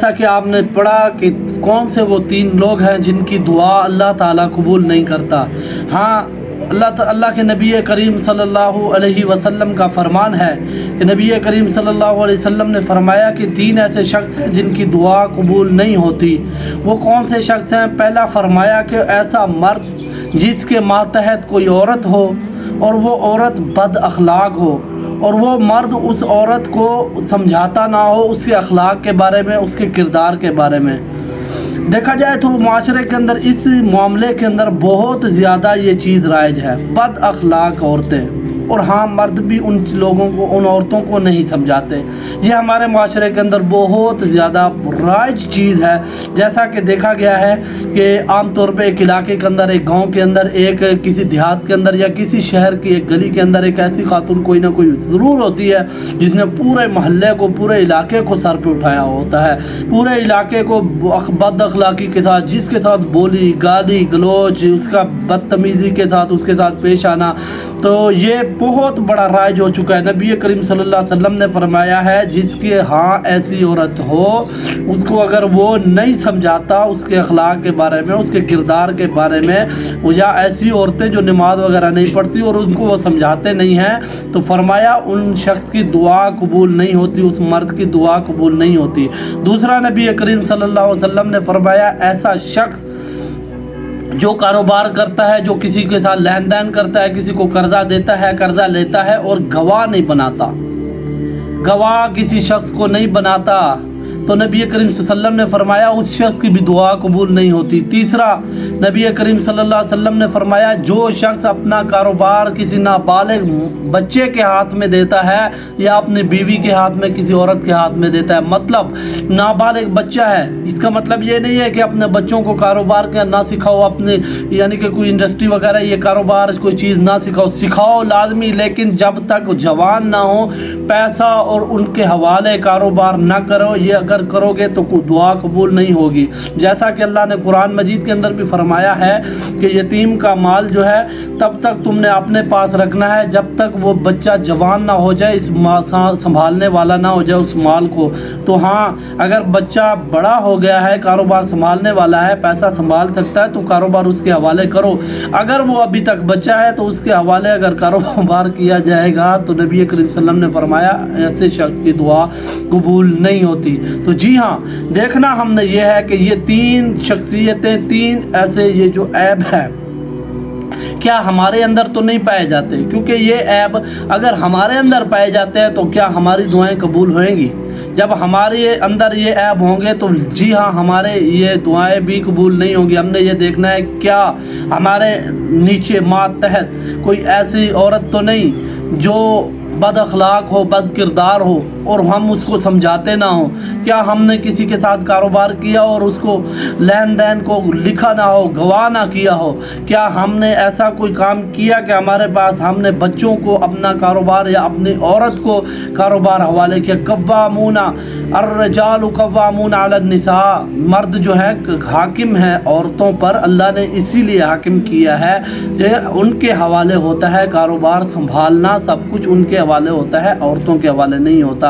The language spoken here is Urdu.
جیسا کہ آپ نے پڑھا کہ کون سے وہ 3 لوگ ہیں جن کی دعا اللہ تعالیٰ قبول نہیں کرتا۔ ہاں، اللہ کے نبی کریم صلی اللہ علیہ وسلم کا فرمان ہے کہ نبی کریم صلی اللہ علیہ وسلم نے فرمایا کہ 3 ایسے شخص ہیں جن کی دعا قبول نہیں ہوتی۔ وہ کون سے شخص ہیں؟ پہلا فرمایا کہ ایسا مرد جس کے ماتحت کوئی عورت ہو اور وہ عورت بد اخلاق ہو، اور وہ مرد اس عورت کو سمجھاتا نہ ہو اس کے اخلاق کے بارے میں، اس کے کردار کے بارے میں۔ دیکھا جائے تو معاشرے کے اندر اس معاملے کے اندر بہت زیادہ یہ چیز رائج ہے، بد اخلاق عورتیں، اور ہاں مرد بھی ان لوگوں کو، ان عورتوں کو نہیں سمجھاتے۔ یہ ہمارے معاشرے کے اندر بہت زیادہ رائج چیز ہے۔ جیسا کہ دیکھا گیا ہے کہ عام طور پہ ایک علاقے کے اندر، ایک گاؤں کے اندر، ایک کسی دیہات کے اندر یا کسی شہر کی ایک گلی کے اندر ایک ایسی خاتون کوئی نہ کوئی ضرور ہوتی ہے جس نے پورے محلے کو، پورے علاقے کو سر پہ اٹھایا ہوتا ہے، پورے علاقے کو بد اخلاقی کے ساتھ، جس کے ساتھ بولی گالی گلوچ، اس کا بدتمیزی کے ساتھ اس کے ساتھ پیش آنا، تو یہ بہت بڑا رائج ہو چکا ہے۔ نبی کریم صلی اللہ علیہ وسلم نے فرمایا ہے جس کے ہاں ایسی عورت ہو، اس کو اگر وہ نہیں سمجھاتا اس کے اخلاق کے بارے میں، اس کے کردار کے بارے میں، یا ایسی عورتیں جو نماز وغیرہ نہیں پڑھتی اور ان کو وہ سمجھاتے نہیں ہیں، تو فرمایا ان شخص کی دعا قبول نہیں ہوتی، اس مرد کی دعا قبول نہیں ہوتی۔ دوسرا نبی کریم صلی اللہ علیہ وسلم نے فرمایا ایسا شخص جو کاروبار کرتا ہے، جو کسی کے ساتھ لین دین کرتا ہے، کسی کو قرضہ دیتا ہے، قرضہ لیتا ہے اور گواہ نہیں بناتا، گواہ کسی شخص کو نہیں بناتا، تو نبی کریم صلی اللہ علیہ وسلم نے فرمایا اس شخص کی بھی دعا قبول نہیں ہوتی۔ تیسرا نبی کریم صلی اللہ علیہ وسلم نے فرمایا جو شخص اپنا کاروبار کسی نابالغ بچے کے ہاتھ میں دیتا ہے یا اپنی بیوی کے ہاتھ میں، کسی عورت کے ہاتھ میں دیتا ہے، مطلب نابالغ بچہ ہے، اس کا مطلب یہ نہیں ہے کہ اپنے بچوں کو کاروبار کا نہ سکھاؤ، اپنے یعنی کہ کوئی انڈسٹری وغیرہ یہ کاروبار کوئی چیز نہ سکھاؤ لازمی، لیکن جب تک جوان نہ ہو پیسہ اور ان کے حوالے کاروبار نہ کرو، یہ اگر کرو گے تو دعا قبول نہیں ہوگی۔ جیسا کہ اللہ نے قرآن مجید کے اندر بھی فرمایا ہے کہ یتیم کا مال جو ہے تب تک تم نے اپنے پاس رکھنا ہے جب تک وہ بچہ جوان نہ ہو جائے، اس سنبھالنے والا نہ ہو جائے اس مال کو۔ تو ہاں، اگر بچہ بڑا ہو گیا ہے، کاروبار سنبھالنے والا ہے، پیسہ سنبھال سکتا ہے، تو کاروبار اس کے حوالے کرو۔ اگر وہ ابھی تک بچہ ہے تو اس کے حوالے اگر کاروبار کیا جائے گا تو نبی کریم صلی اللہ علیہ وسلم نے فرمایا ایسے شخص کی دعا قبول نہیں ہوتی۔ تو جی ہاں، دیکھنا ہم نے یہ ہے کہ یہ 3 شخصیتیں، 3 ایسے یہ جو عیب ہے کیا ہمارے اندر تو نہیں پائے جاتے؟ کیونکہ یہ عیب اگر ہمارے اندر پائے جاتے ہیں تو کیا ہماری دعائیں قبول ہوئیں گی؟ جب ہمارے اندر یہ عیب ہوں گے تو جی ہاں ہمارے یہ دعائیں بھی قبول نہیں ہوں گی۔ ہم نے یہ دیکھنا ہے کیا ہمارے نیچے ماتحت کوئی ایسی عورت تو نہیں جو بد اخلاق ہو، بد کردار ہو اور ہم اس کو سمجھاتے نہ ہوں؟ کیا ہم نے کسی کے ساتھ کاروبار کیا اور اس کو لین دین کو لکھا نہ ہو، گواہ نہ کیا ہو؟ کیا ہم نے ایسا کوئی کام کیا کہ ہمارے پاس ہم نے بچوں کو اپنا کاروبار یا اپنی عورت کو کاروبار حوالے کیا؟ قوامون الرجال قوامون علی النساء، مرد جو ہے حاکم ہے عورتوں پر، اللہ نے اسی لیے حاکم کیا ہے کہ ان کے حوالے ہوتا ہے کاروبار سنبھالنا، سب کچھ ان کے حوالے ہوتا ہے، عورتوں کے حوالے نہیں ہوتا۔